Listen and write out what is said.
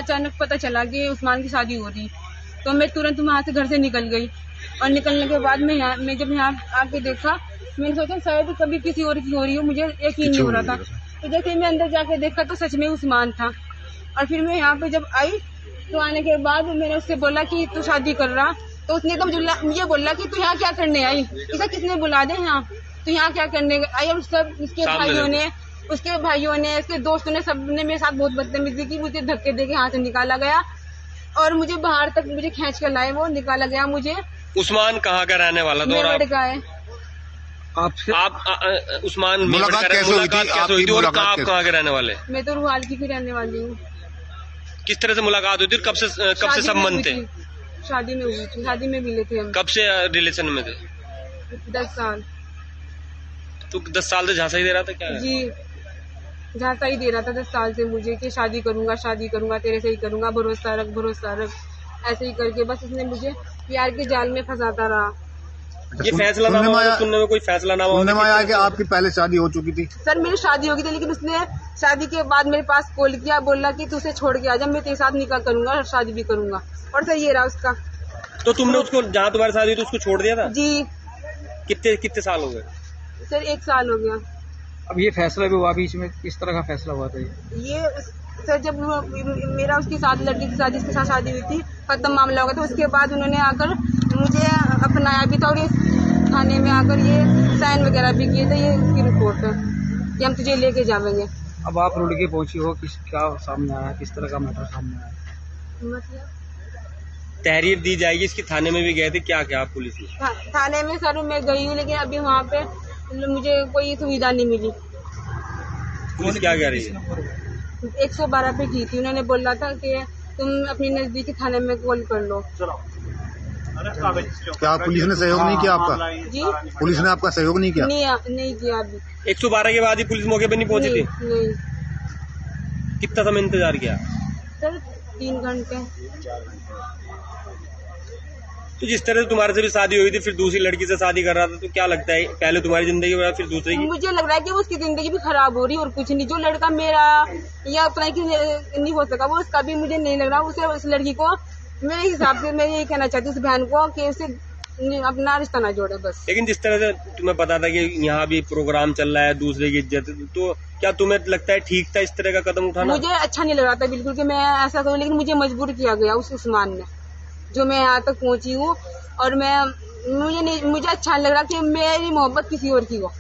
अचानक पता चला कि उस्मान की शादी हो रही, तो मैं तुरंत वहाँ से घर से निकल गई। और निकलने के बाद मैं जब यहाँ आके देखा, मैंने सोचा शायद कभी किसी और की हो रही हो, मुझे यकीन नहीं हो रहा था। तो जैसे मैं अंदर जाके देखा तो सच में उस्मान था। और फिर मैं यहाँ पे जब आई तो आने के बाद मैंने उससे बोला कि तू शादी कर रहा, तो उसने तो मुझे बोला कि तू यहाँ क्या करने आई, इसे किसने बुला दे यहाँ, तो यहाँ क्या करने आई। और सब उसके भाइयों ने उसके दोस्तों ने, सबने मेरे साथ बहुत बदतमीजी की, मुझे धक्के देके यहाँ से निकाला गया और मुझे बाहर तक मुझे खींच कर लाए, वो निकाला गया मुझे। उस्मान कहाँ का रहने वाला था? मेरठ का है। आप उस्मान मुलाकात कैसे हुई थी और आप कहाँ के रहने वाले? मैं तो रुहाल की रहने वाली हूँ। किस तरह से मुलाकात हुई थी? कब से संबंध थे? शादी में हुई थी, शादी में मिले थे हम। कब से रिलेशन में थे? 10 साल। तो 10 साल से झांसा ही दे रहा था क्या? जी, झांसा ही दे रहा था 10 साल से मुझे कि शादी करूंगा तेरे से ही करूंगा, भरोसा रख, ऐसे ही करके बस उसने मुझे प्यार के जाल में फंसाता रहा। ये फैसला सुनने में कोई फैसला ना आया कि आपकी पहले शादी हो चुकी थी? सर मेरी शादी हो गई थी, लेकिन उसने शादी के बाद मेरे पास कॉल किया, बोला कि तू उसे छोड़ के आ जा, मैं तेरे साथ निकाह करूंगा और शादी भी करूंगा। और सर ये रहा उसका। तो तुमने उसको, जहाँ तुम्हारी शादी हुई तो उसको छोड़ दिया था? जी। कितने साल हो गए? सर 1 साल हो गया। अब ये फैसला भी हुआ, बीच में किस तरह का फैसला हुआ था ये सर जब मेरा उसके साथ लड़की के साथ जिसके साथ शादी हुई थी खत्म मामला हो गया, तो उसके बाद उन्होंने आकर मुझे अपनाया भी था और ये थाने में आकर ये साइन वगैरह भी किए थे। ये उसकी रिपोर्ट है कि हम तुझे लेके जाएंगे। अब आप रुड़ के पहुंची हो, क्या सामने आया, किस तरह का मैटर सामने आया? मतलब तहरीर दी जाएगी इसकी? थाने में भी गए थे क्या पुलिस ने? थाने में सर मैं गई हूँ, लेकिन अभी वहाँ पे मुझे कोई सुविधा नहीं मिली। पुलिस क्या कह रही है? 112 पे की थी, उन्होंने बोला था कि तुम अपनी नजदीकी थाने में कॉल कर लो। क्या पुलिस ने सहयोग नहीं किया आपका? जी, पुलिस ने आपका सहयोग नहीं किया? नहीं किया अभी। 112 के बाद ही पुलिस मौके पे नहीं पहुंची थी? नहीं। कितना समय इंतजार किया? सर 3 घंटे। तो जिस तरह से तुम्हारे से भी शादी हुई थी, फिर दूसरी लड़की से शादी कर रहा था, तो क्या लगता है पहले तुम्हारी जिंदगी में फिर दूसरे की? मुझे लग रहा है कि उसकी जिंदगी भी खराब हो रही और कुछ नहीं। जो लड़का मेरा या उतना कि नहीं हो सका, वो उसका भी मुझे नहीं लग रहा। उसे उस लड़की को मेरे हिसाब से मैं यही कहना चाहती हूँ उस बहन को कि उसे अपना रिश्ता ना जोड़े बस। लेकिन जिस तरह से तुम्हें पता था कि यहाँ भी प्रोग्राम चल रहा है, दूसरे की इज्जत, तो क्या तुम्हें लगता है ठीक था इस तरह का कदम उठाना? मुझे अच्छा नहीं लग रहा था बिल्कुल कि मैं ऐसा करूँ, लेकिन मुझे मजबूर किया गया उस उस्मान ने, जो मैं यहाँ तक पहुँची हूँ। और मुझे अच्छा नहीं लग रहा कि मेरी मोहब्बत किसी और की हो।